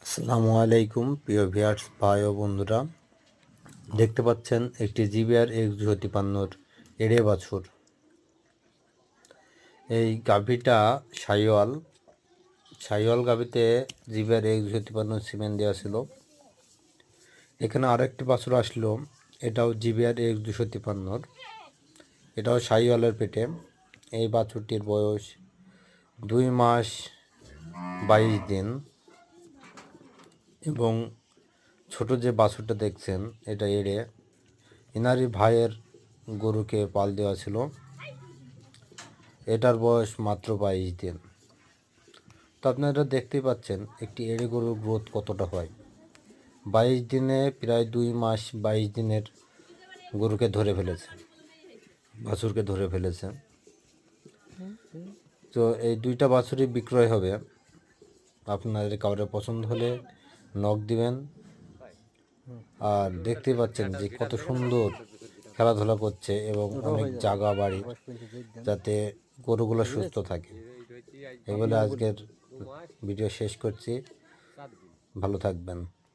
আসসালামু আলাইকুম প্রিয় ভিউয়ার্স ভাই ও বন্ধুরা, দেখতে পাচ্ছেন একটি জিবিআর X253 এড়ে বাছুর। এই গাভীটা সাইওয়াল গাভীতে জিবিআর X253 সিমেন্ট দেওয়া ছিল। এখানে আরেকটি বাছুর আসলো, এটাও জিবিআর X253, এটাও সাইওয়ালের পেটে। এই বাছুরটির বয়স 2 মাস 22 দিন এবং ছোট যে বাছুরটা দেখছেন এটা এড়ে ইনারি ভাইয়ের গরুকে পাল দেওয়া ছিল। এটার বয়স মাত্র 22 দিন। তো আপনারা দেখতেই পাচ্ছেন একটি এড়ে গরুর গ্রোথ কতটা হয়। 22 দিনে প্রায় 2 মাস 22 দিনের গরুকে ধরে ফেলেছে, বাছুরকে ধরে ফেলেছে। তো এই দুইটা বাছুরই বিক্রয় হবে। আপনাদের কাউরে পছন্দ হলে নক দিবেন। আর দেখতেই পাচ্ছেন যে কত সুন্দর খেলাধুলা করছে এবং অনেক জায়গা বাড়ি, যাতে গরুগুলো সুস্থ থাকে। এগুলো আজকের ভিডিও শেষ করছি, ভালো থাকবেন।